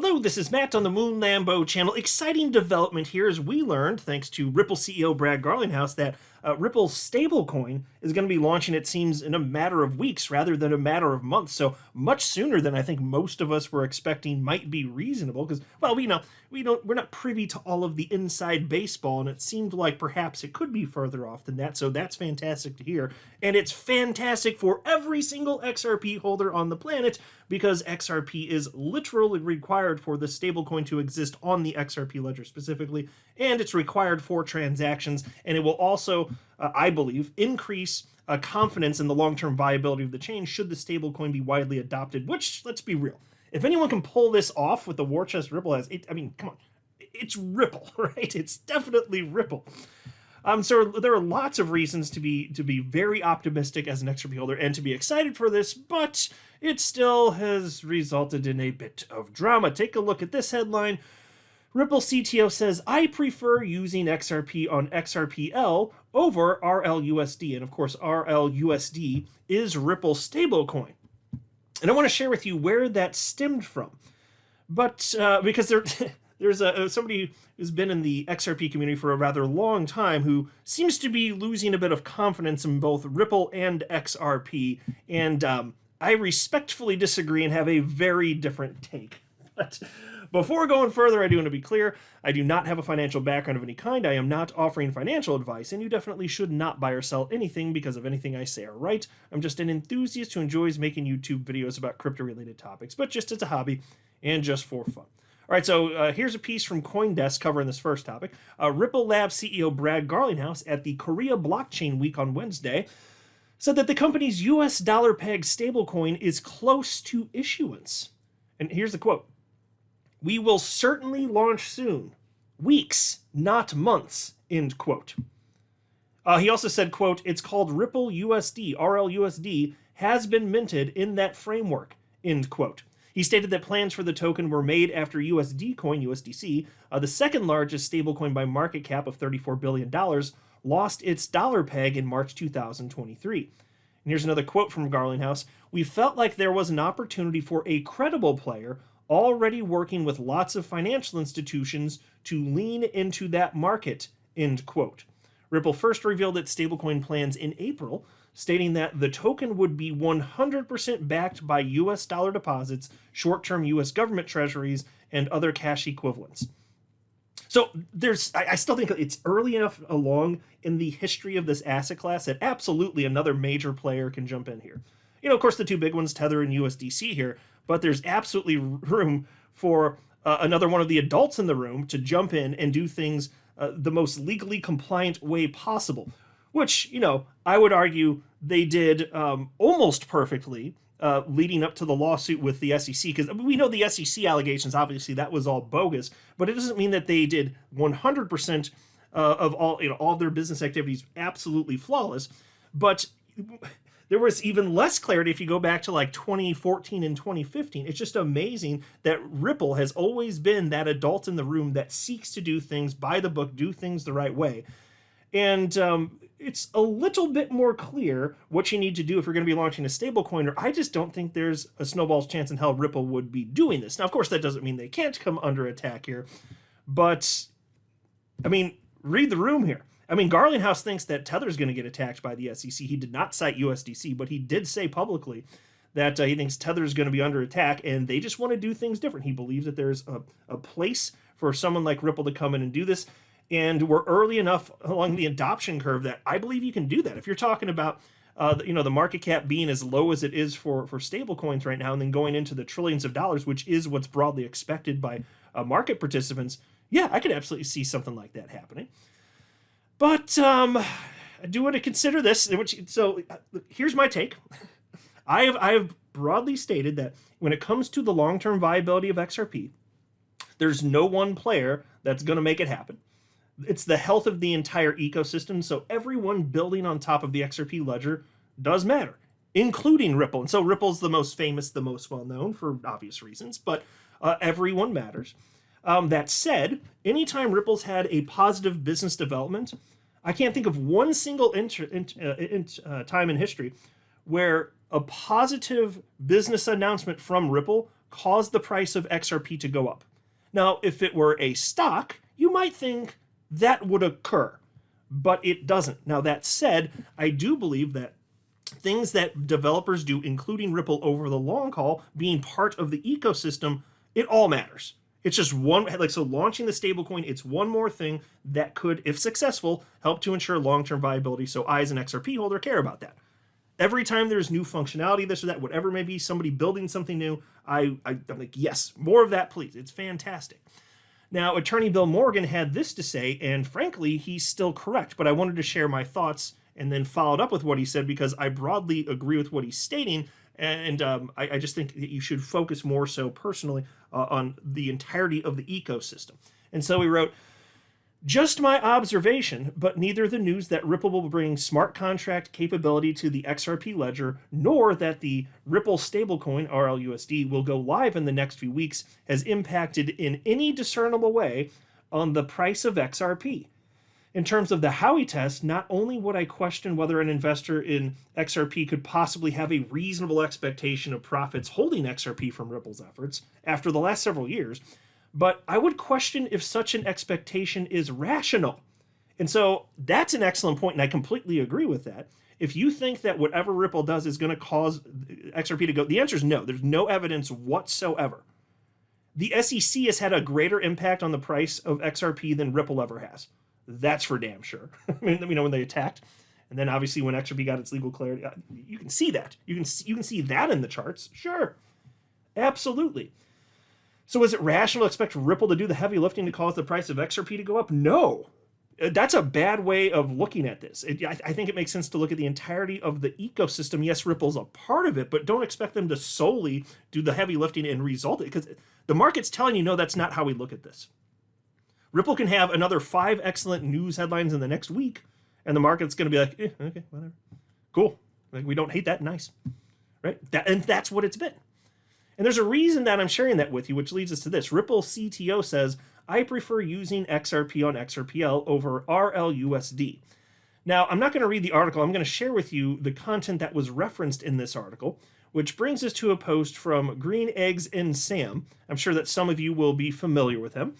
Hello, this is Matt on the Moon Lambo channel. Exciting development here as we learned, thanks to Ripple CEO Brad Garglinghouse, that Ripple's stablecoin is going to be launching, it seems, in a matter of weeks rather than a matter of months. So much sooner than I think most of us were expecting might be reasonable because, well, we're not privy to all of the inside baseball, and it seemed like perhaps it could be further off than that. So that's fantastic to hear. And it's fantastic for every single XRP holder on the planet because XRP is literally required for the stablecoin to exist on the XRP ledger specifically, and it's required for transactions, and it will also, I believe, increase confidence in the long-term viability of the chain should the stablecoin be widely adopted, which, let's be real, if anyone can pull this off with the war chest Ripple has, I mean, come on, it's Ripple, right? It's definitely Ripple. So there are lots of reasons to be very optimistic as an XRP holder and to be excited for this, but it still has resulted in a bit of drama. Take a look at this headline. Ripple CTO says, I prefer using XRP on XRPL over RLUSD. And of course, RLUSD is Ripple stablecoin. And I want to share with you where that stemmed from. But because there's somebody who's been in the XRP community for a rather long time who seems to be losing a bit of confidence in both Ripple and XRP. And I respectfully disagree and have a very different take. But before going further, I do want to be clear, I do not have a financial background of any kind. I am not offering financial advice, and you definitely should not buy or sell anything because of anything I say or write. I'm just an enthusiast who enjoys making YouTube videos about crypto-related topics, but just as a hobby and just for fun. All right, so here's a piece from CoinDesk covering this first topic. Ripple Labs CEO Brad Garlinghouse at the Korea Blockchain Week on Wednesday said that the company's US dollar-pegged stablecoin is close to issuance. And here's the quote. We will certainly launch soon. Weeks, not months, end quote. He also said, quote, it's called Ripple USD, RLUSD, has been minted in that framework, end quote. He stated that plans for the token were made after USD coin, USDC, the second largest stablecoin by market cap of $34 billion, lost its dollar peg in March 2023. And here's another quote from Garlinghouse. We felt like there was an opportunity for a credible player already working with lots of financial institutions to lean into that market, end quote. Ripple first revealed its stablecoin plans in April, stating that the token would be 100% backed by US dollar deposits, short-term US government treasuries, and other cash equivalents. So I still think it's early enough along in the history of this asset class that absolutely another major player can jump in here. You know, of course, the two big ones, Tether and USDC here, but there's absolutely room for another one of the adults in the room to jump in and do things the most legally compliant way possible, which, you know, I would argue they did almost perfectly leading up to the lawsuit with the SEC, because we know the SEC allegations, obviously that was all bogus, but it doesn't mean that they did 100% of all, you know, all of their business activities absolutely flawless. But there was even less clarity if you go back to like 2014 and 2015. It's just amazing that Ripple has always been that adult in the room that seeks to do things by the book, do things the right way. And it's a little bit more clear what you need to do if you're going to be launching a stablecoin, or I just don't think there's a snowball's chance in hell Ripple would be doing this. Now, of course, that doesn't mean they can't come under attack here, but, I mean, read the room here. I mean, Garlinghouse thinks that Tether's going to get attacked by the SEC. He did not cite USDC, but he did say publicly that he thinks Tether is going to be under attack, and they just want to do things different. He believes that there's a place for someone like Ripple to come in and do this, and we're early enough along the adoption curve that I believe you can do that. If you're talking about you know, the market cap being as low as it is for stablecoins right now, and then going into the trillions of dollars, which is what's broadly expected by market participants, yeah, I could absolutely see something like that happening. But I do want to consider this. So here's my take. I have broadly stated that when it comes to the long-term viability of XRP, there's no one player that's going to make it happen. It's the health of the entire ecosystem. So everyone building on top of the XRP ledger does matter, including Ripple. And so Ripple's the most famous, the most well-known for obvious reasons, but everyone matters. That said, anytime Ripple's had a positive business development, I can't think of one single time in history where a positive business announcement from Ripple caused the price of XRP to go up. Now, if it were a stock, you might think that would occur, but it doesn't. Now, that said, I do believe that things that developers do, including Ripple over the long haul, being part of the ecosystem, it all matters. It's just one, like, so launching the stablecoin, it's one more thing that could, if successful, help to ensure long-term viability. So I, as an XRP holder, care about that. Every time there's new functionality, this or that, whatever it may be, somebody building something new, I'm like, yes, more of that, please. It's fantastic. Now, Attorney Bill Morgan had this to say, and frankly, he's still correct, but I wanted to share my thoughts and then followed up with what he said because I broadly agree with what he's stating, and I just think that you should focus more so personally on the entirety of the ecosystem. And so he wrote, just my observation, but neither the news that Ripple will bring smart contract capability to the XRP ledger, nor that the Ripple stablecoin, RLUSD, will go live in the next few weeks has impacted in any discernible way on the price of XRP. In terms of the Howey test, not only would I question whether an investor in XRP could possibly have a reasonable expectation of profits holding XRP from Ripple's efforts after the last several years, but I would question if such an expectation is rational. And so that's an excellent point, and I completely agree with that. If you think that whatever Ripple does is going to cause XRP to go, the answer is no. There's no evidence whatsoever. The SEC has had a greater impact on the price of XRP than Ripple ever has. That's for damn sure. I mean, when they attacked, and then obviously when XRP got its legal clarity, you can see that. You can see that in the charts. Sure, absolutely. So is it rational to expect Ripple to do the heavy lifting to cause the price of XRP to go up? No. That's a bad way of looking at this. I think it makes sense to look at the entirety of the ecosystem. Yes, Ripple's a part of it, but don't expect them to solely do the heavy lifting and result it, because the market's telling you, no, that's not how we look at this. Ripple can have another 5 excellent news headlines in the next week, and the market's going to be like, okay, whatever. Cool. Like, we don't hate that. Nice. Right? And that's what it's been. And there's a reason that I'm sharing that with you, which leads us to this. Ripple CTO says, I prefer using XRP on XRPL over RLUSD. Now, I'm not going to read the article. I'm going to share with you the content that was referenced in this article, which brings us to a post from Green Eggs and Sam. I'm sure that some of you will be familiar with him.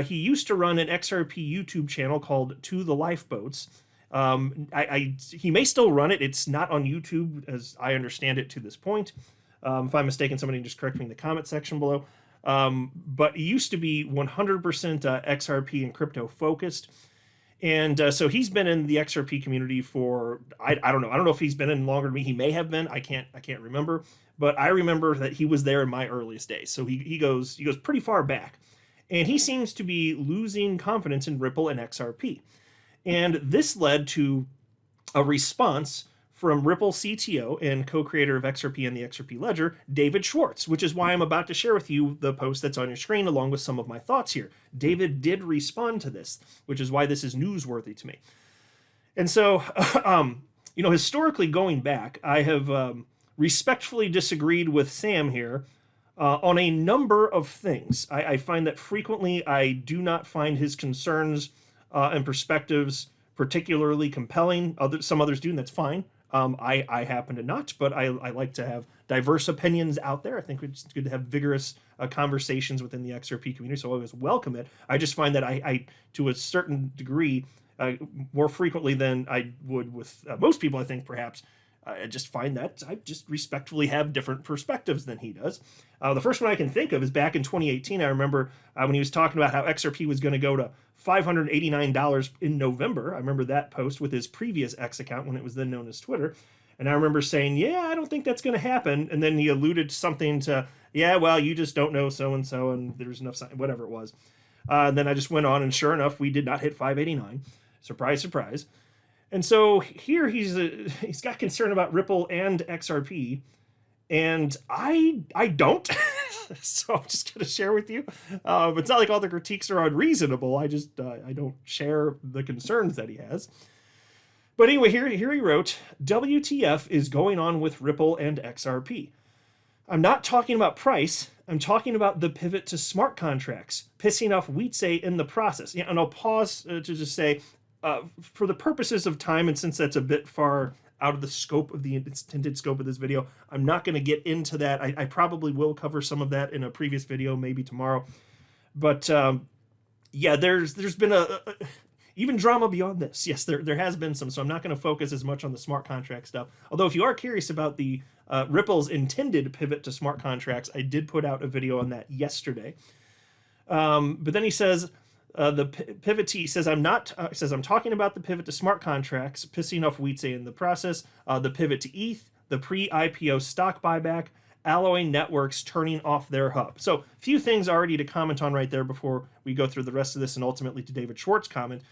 He used to run an XRP YouTube channel called To the Lifeboats. He may still run it. It's not on YouTube, as I understand it to this point. If I'm mistaken, somebody can just correct me in the comment section below. But he used to be 100% XRP and crypto focused. And so he's been in the XRP community for, I don't know. I don't know if he's been in longer than me. He may have been. I can't remember. But I remember that he was there in my earliest days. So he goes pretty far back. And he seems to be losing confidence in Ripple and XRP. And this led to a response from Ripple CTO and co-creator of XRP and the XRP Ledger, David Schwartz, which is why I'm about to share with you the post that's on your screen along with some of my thoughts here. David did respond to this, which is why this is newsworthy to me. And so, historically going back, I have respectfully disagreed with Sam here on a number of things. I find that frequently I do not find his concerns and perspectives particularly compelling. Some others do, and that's fine. I happen to not, but I like to have diverse opinions out there. I think it's good to have vigorous conversations within the XRP community, so I always welcome it. I just find that I to a certain degree, more frequently than I would with most people, I think perhaps, I just find that I just respectfully have different perspectives than he does. The first one I can think of is back in 2018. I remember when he was talking about how XRP was going to go to $589 in November. I remember that post with his previous X account when it was then known as Twitter. And I remember saying, yeah, I don't think that's going to happen. And then he alluded to something to, yeah, well, you just don't know so-and-so, and there's enough, whatever it was. And then I just went on, and sure enough, we did not hit 589. Surprise, surprise. And so here he's got concern about Ripple and XRP, and I don't. So I'm just going to share with you. It's not like all the critiques are unreasonable. I don't share the concerns that he has. But anyway, here he wrote, WTF is going on with Ripple and XRP. I'm not talking about price. I'm talking about the pivot to smart contracts, pissing off Wietse in the process. Yeah, and I'll pause to just say, for the purposes of time, and since that's a bit far out of the scope of the intended scope of this video. I'm not going to get into that. I probably will cover some of that in a previous video, maybe tomorrow. But yeah, there's been even drama beyond this. Yes, there has been some, so I'm not going to focus as much on the smart contract stuff. Although if you are curious about the Ripple's intended pivot to smart contracts, I did put out a video on that yesterday. But then he says, the pivotee says, I'm talking about the pivot to smart contracts, pissing off Wietse in the process, the pivot to ETH, the pre-IPO stock buyback, Alloy Networks turning off their hub. So a few things already to comment on right there before we go through the rest of this and ultimately to David Schwartz's comment.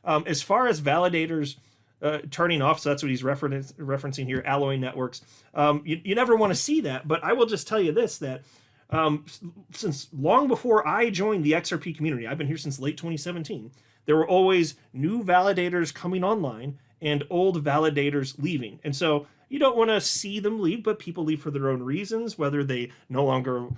As far as validators turning off, so that's what he's referencing here, Alloy Networks, you never want to see that, but I will just tell you this, that since long before I joined the XRP community, I've been here since late 2017, there were always new validators coming online and old validators leaving. And so you don't want to see them leave, but people leave for their own reasons, whether they no longer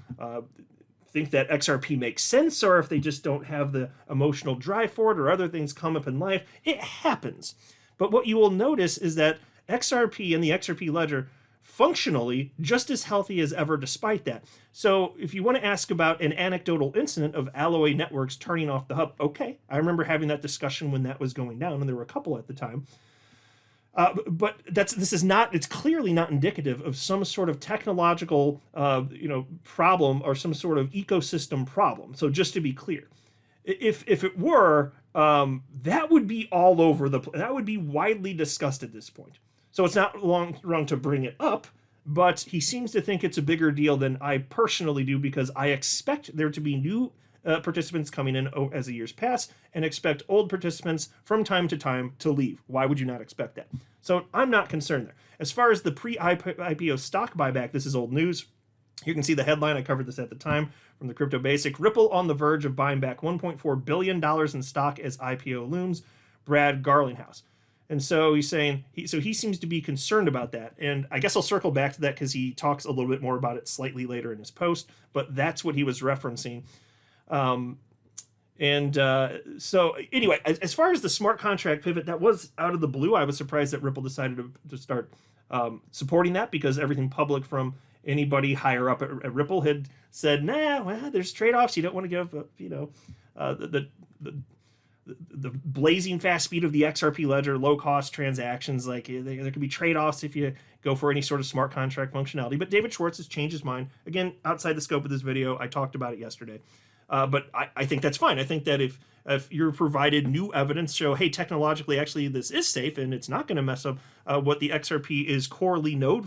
think that XRP makes sense, or if they just don't have the emotional drive for it, or other things come up in life. It happens. But what you will notice is that XRP and the XRP ledger functionally just as healthy as ever despite that. So if you want to ask about an anecdotal incident of Alloy Networks turning off the hub, okay, I remember having that discussion when that was going down, and there were a couple at the time. But it's clearly not indicative of some sort of technological problem or some sort of ecosystem problem. So just to be clear, if it were, that would be all over that would be widely discussed at this point. So it's not wrong to bring it up, but he seems to think it's a bigger deal than I personally do, because I expect there to be new participants coming in as the years pass, and expect old participants from time to time to leave. Why would you not expect that? So I'm not concerned there. As far as the pre-IPO stock buyback, this is old news. You can see the headline. I covered this at the time from the Crypto Basic. Ripple on the verge of buying back $1.4 billion in stock as IPO looms. Brad Garglinghouse. And so he's saying, he seems to be concerned about that. And I guess I'll circle back to that because he talks a little bit more about it slightly later in his post. But that's what he was referencing. So anyway, as far as the smart contract pivot, that was out of the blue. I was surprised that Ripple decided to start supporting that, because everything public from anybody higher up at Ripple had said, nah, well, there's trade-offs. You don't want to give the blazing fast speed of the XRP ledger, low-cost transactions. Like, there could be trade-offs if you go for any sort of smart contract functionality. But David Schwartz has changed his mind. Again, outside the scope of this video, I talked about it yesterday. But I think that's fine. I think that if you're provided new evidence, show, hey, technologically, actually, this is safe and it's not going to mess up what the XRP is corely known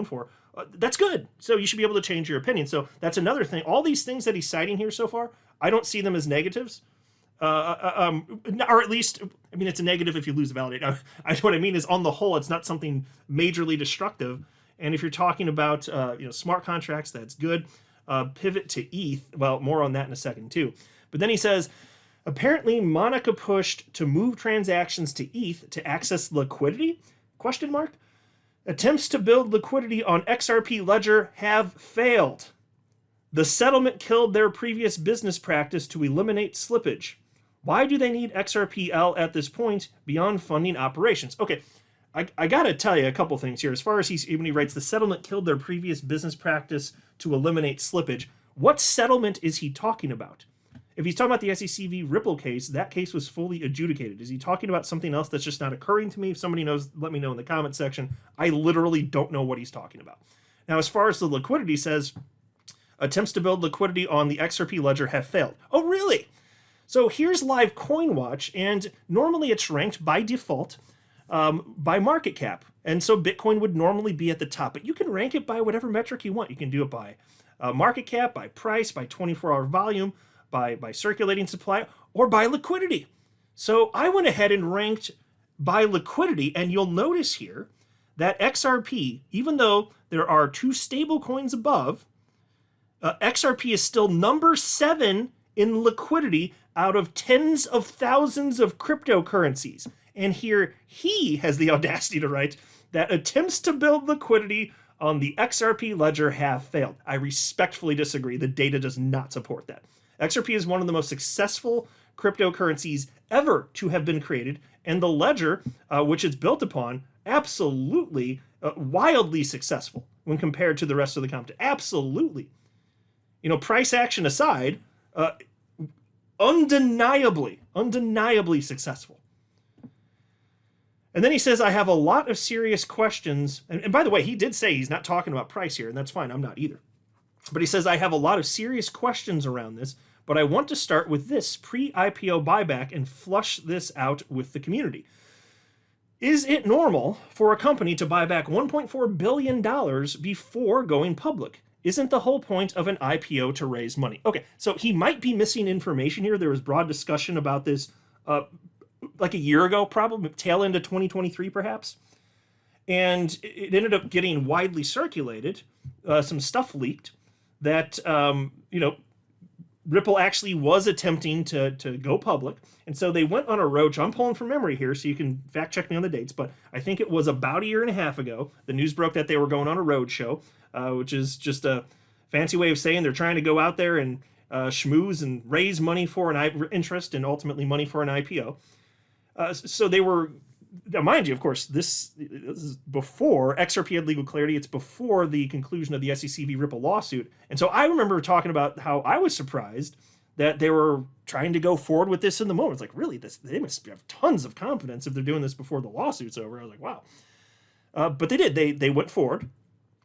for, that's good. So you should be able to change your opinion. So that's another thing. All these things that he's citing here so far, I don't see them as negatives. Or at least, I mean, it's a negative if you lose the validate. What I mean is, on the whole, it's not something majorly destructive. And if you're talking about smart contracts, that's good. Pivot to ETH, well, more on that in a second too. But then he says, apparently Monica pushed to move transactions to ETH to access liquidity? ? Attempts to build liquidity on XRP ledger have failed. The settlement killed their previous business practice to eliminate slippage. Why do they need XRPL at this point beyond funding operations? Okay, I gotta tell you a couple things here. As far as when he writes, the settlement killed their previous business practice to eliminate slippage, what settlement is he talking about? If he's talking about the SEC v. Ripple case, that case was fully adjudicated. Is he talking about something else that's just not occurring to me? If somebody knows, let me know in the comment section. I literally don't know what he's talking about. Now, as far as the liquidity says, attempts to build liquidity on the XRP ledger have failed. Oh, really? So here's live CoinWatch, and normally it's ranked by default by market cap. And so Bitcoin would normally be at the top, but you can rank it by whatever metric you want. You can do it by market cap, by price, by 24-hour volume, by circulating supply, or by liquidity. So I went ahead and ranked by liquidity, and you'll notice here that XRP, even though there are two stable coins above, XRP is still number 7 in liquidity out of tens of thousands of cryptocurrencies. And here he has the audacity to write that attempts to build liquidity on the XRP ledger have failed. I respectfully disagree. The data does not support that. XRP is one of the most successful cryptocurrencies ever to have been created, and the ledger, which it's built upon, absolutely wildly successful when compared to the rest of the competition. Absolutely. You know, price action aside, undeniably successful. And then he says, I have a lot of serious questions. And by the way, he did say he's not talking about price here, and that's fine. I'm not either. But he says, I have a lot of serious questions around this, but I want to start with this pre-IPO buyback and flush this out with the community. Is it normal for a company to buy back $1.4 billion before going public? Isn't the whole point of an IPO to raise money? Okay, so he might be missing information here. There was broad discussion about this like a year ago, probably tail end of 2023 perhaps. And it ended up getting widely circulated. Some stuff leaked that, you know, Ripple actually was attempting to go public. And so they went on a roadshow. I'm pulling from memory here, so you can fact check me on the dates, but I think it was about a year and a half ago. The news broke that they were going on a roadshow, which is just a fancy way of saying they're trying to go out there and schmooze and raise money for an interest and ultimately money for an IPO. So they were, now mind you, of course, this is before XRP had legal clarity. It's before the conclusion of the SEC v. Ripple lawsuit. And so I remember talking about how I was surprised that they were trying to go forward with this in the moment. It's like, really, they must have tons of confidence if they're doing this before the lawsuit's over. I was like, wow. But they did. They went forward.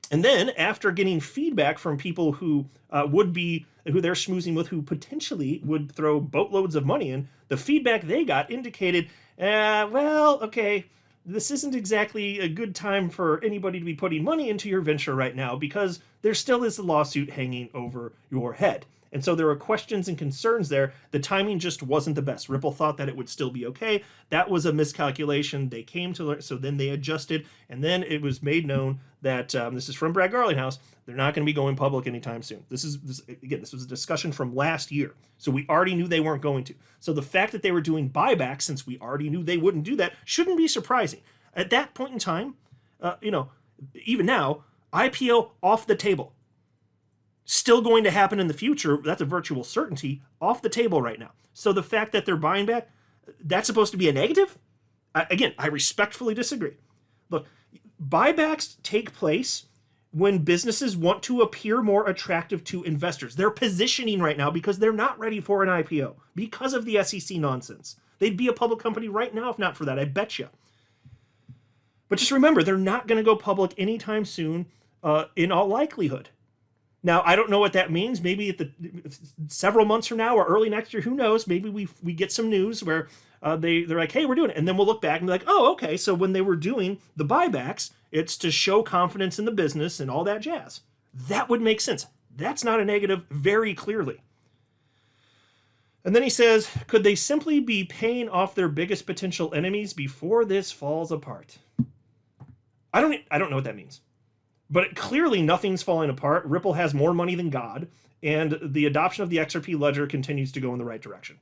And then after getting feedback from people who who they're schmoozing with, who potentially would throw boatloads of money in, the feedback they got indicated, well, okay, this isn't exactly a good time for anybody to be putting money into your venture right now because there still is a lawsuit hanging over your head. And so there were questions and concerns there. The timing just wasn't the best. Ripple thought that it would still be okay. That was a miscalculation. They came to learn, so then they adjusted, and then it was made known that this is from Brad Garglinghouse. They're not going to be going public anytime soon. This was a discussion from last year, so we already knew they weren't going to. So the fact that they were doing buybacks, since we already knew they wouldn't do that, shouldn't be surprising. At that point in time, you know, even now, IPO off the table. Still going to happen in the future, that's a virtual certainty, off the table right now. So the fact that they're buying back, that's supposed to be a negative? Again, I respectfully disagree. Look, buybacks take place when businesses want to appear more attractive to investors. They're positioning right now because they're not ready for an IPO because of the SEC nonsense. They'd be a public company right now if not for that, I bet you. But just remember, they're not going to go public anytime soon, in all likelihood. Now, I don't know what that means. Maybe several months from now or early next year, who knows? Maybe we get some news where they're like, hey, we're doing it. And then we'll look back and be like, oh, okay, so when they were doing the buybacks, it's to show confidence in the business and all that jazz. That would make sense. That's not a negative, very clearly. And then he says, could they simply be paying off their biggest potential enemies before this falls apart? I don't know what that means. But clearly nothing's falling apart. Ripple has more money than God, and the adoption of the XRP ledger continues to go in the right direction.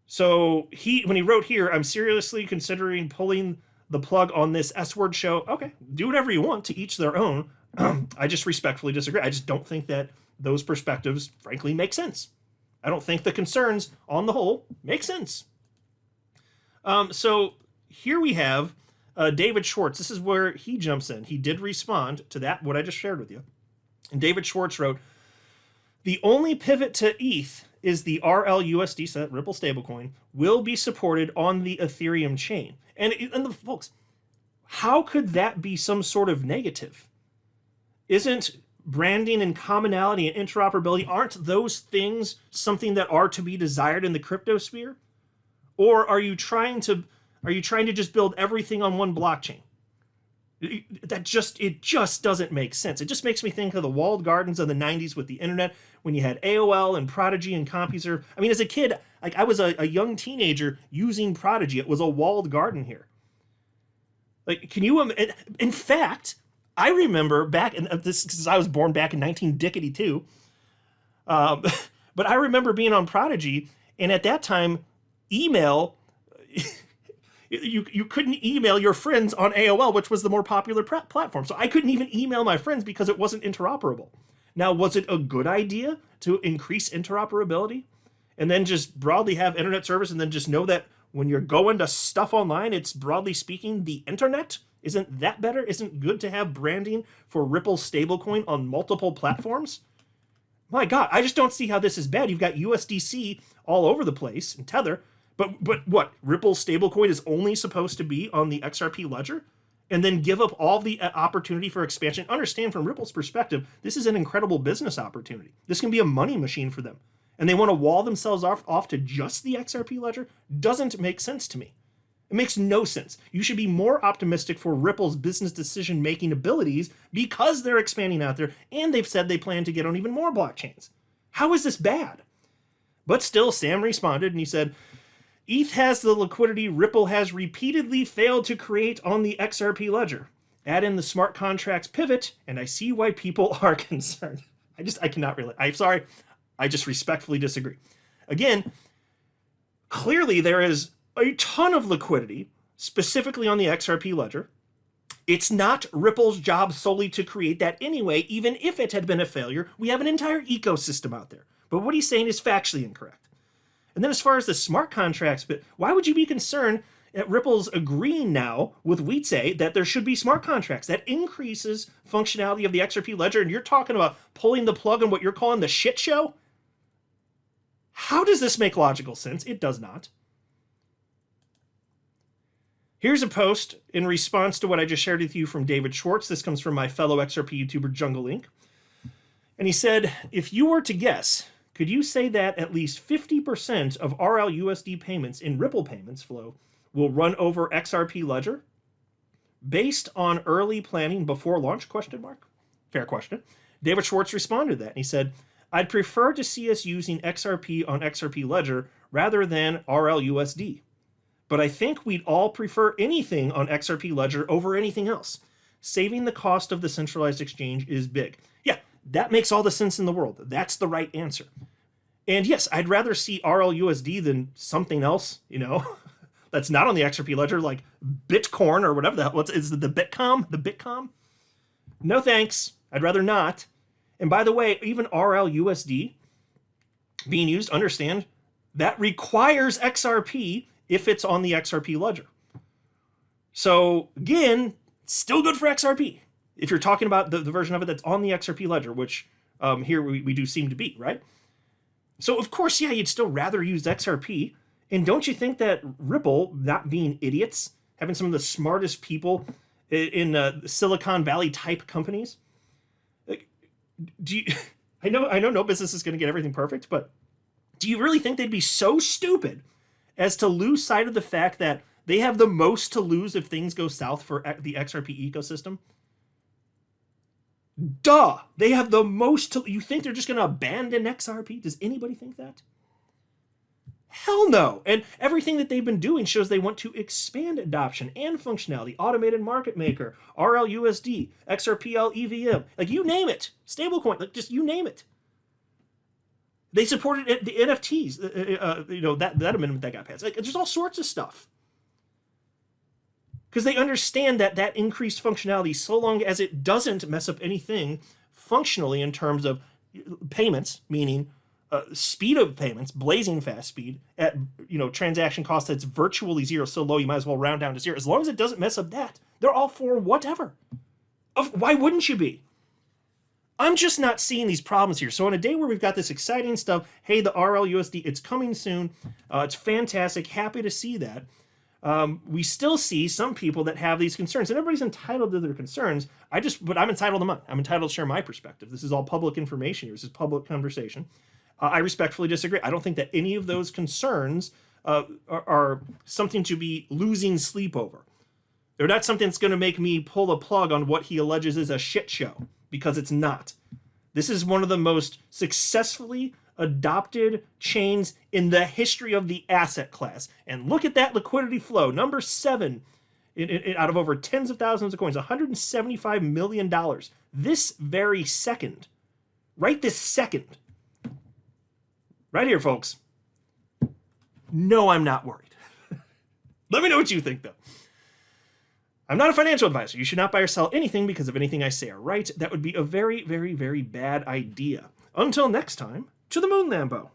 So when he wrote here, I'm seriously considering pulling the plug on this S-word show. Okay, do whatever you want, to each their own. I just respectfully disagree. I just don't think that those perspectives, frankly, make sense. I don't think the concerns, on the whole, make sense. So here we have David Schwartz. This is where he jumps in. He did respond to that, what I just shared with you. And David Schwartz wrote, the only pivot to ETH is the RLUSD, so that Ripple stablecoin, will be supported on the Ethereum chain. And folks, how could that be some sort of negative? Isn't branding and commonality and interoperability, aren't those things something that are to be desired in the crypto sphere? Or are you trying to just build everything on one blockchain? It just doesn't make sense. It just makes me think of the walled gardens of the 90s with the internet, when you had AOL and Prodigy and CompuServe. I mean, as a kid, like I was a young teenager using Prodigy. It was a walled garden here. Like, can you? In fact, I remember back in this, because I was born back in 1992. But I remember being on Prodigy, and at that time, email. You couldn't email your friends on AOL, which was the more popular platform. So I couldn't even email my friends because it wasn't interoperable. Now, was it a good idea to increase interoperability and then just broadly have internet service and then just know that when you're going to stuff online, it's broadly speaking the internet. Isn't that better? Isn't good to have branding for Ripple stablecoin on multiple platforms? My God, I just don't see how this is bad. You've got USDC all over the place and Tether, but what? Ripple stablecoin is only supposed to be on the XRP ledger? And then give up all the opportunity for expansion. Understand, from Ripple's perspective, this is an incredible business opportunity. This can be a money machine for them. And they want to wall themselves off to just the XRP ledger? Doesn't make sense to me. It makes no sense. You should be more optimistic for Ripple's business decision-making abilities because they're expanding out there, and they've said they plan to get on even more blockchains. How is this bad? But still, Sam responded, and he said, ETH has the liquidity Ripple has repeatedly failed to create on the XRP ledger. Add in the smart contracts pivot, and I see why people are concerned. I cannot really. I'm sorry. I just respectfully disagree. Again, clearly there is a ton of liquidity, specifically on the XRP ledger. It's not Ripple's job solely to create that anyway, even if it had been a failure. We have an entire ecosystem out there. But what he's saying is factually incorrect. And then as far as the smart contracts, but why would you be concerned at Ripple's agreeing now with Wietse that there should be smart contracts? That increases functionality of the XRP ledger, and you're talking about pulling the plug on what you're calling the shit show? How does this make logical sense? It does not. Here's a post in response to what I just shared with you from David Schwartz. This comes from my fellow XRP YouTuber, Jungle Inc. And he said, if you were to guess, could you say that at least 50% of RLUSD payments in Ripple payments flow will run over XRP ledger? Based on early planning before launch, ? Fair question. David Schwartz responded to that, and he said, I'd prefer to see us using XRP on XRP ledger rather than RLUSD. But I think we'd all prefer anything on XRP ledger over anything else. Saving the cost of the centralized exchange is big. Yeah, that makes all the sense in the world. That's the right answer. And yes, I'd rather see RLUSD than something else, that's not on the XRP ledger, like Bitcoin or whatever the hell. Is it the Bitcom? The Bitcom? No thanks. I'd rather not. And by the way, even RLUSD being used, understand, that requires XRP if it's on the XRP ledger. So again, still good for XRP. If you're talking about the version of it that's on the XRP ledger, which here we do seem to be, right? So of course, yeah, you'd still rather use XRP. And don't you think that Ripple, not being idiots, having some of the smartest people in Silicon Valley type companies, I know no business is going to get everything perfect, but do you really think they'd be so stupid as to lose sight of the fact that they have the most to lose if things go south for the XRP ecosystem? Duh! They have the most to... You think they're just going to abandon XRP? Does anybody think that? Hell no! And everything that they've been doing shows they want to expand adoption and functionality. Automated market maker, RLUSD, XRPL EVM, like you name it. Stablecoin, like just you name it. They supported the NFTs, that amendment that got passed. Like, there's all sorts of stuff. Because they understand that increased functionality, so long as it doesn't mess up anything functionally in terms of payments, meaning speed of payments, blazing fast speed, at transaction cost that's virtually zero, so low you might as well round down to zero. As long as it doesn't mess up that, they're all for whatever. Why wouldn't you be? I'm just not seeing these problems here. So on a day where we've got this exciting stuff, hey, the RLUSD, it's coming soon. It's fantastic. Happy to see that. We still see some people that have these concerns, and everybody's entitled to their concerns. But I'm entitled to mine. I'm entitled to share my perspective. This is all public information here. This is public conversation. I respectfully disagree. I don't think that any of those concerns are something to be losing sleep over. They're not something that's going to make me pull the plug on what he alleges is a shit show, because it's not. This is one of the most successfully adopted chains in the history of the asset class. And look at that liquidity flow. Number 7 out of over tens of thousands of coins, $175 million. This very second. Right this second. Right here, folks. No, I'm not worried. Let me know what you think, though. I'm not a financial advisor. You should not buy or sell anything because of anything I say or write. That would be a very, very, very bad idea. Until next time, to the moon, Lambo.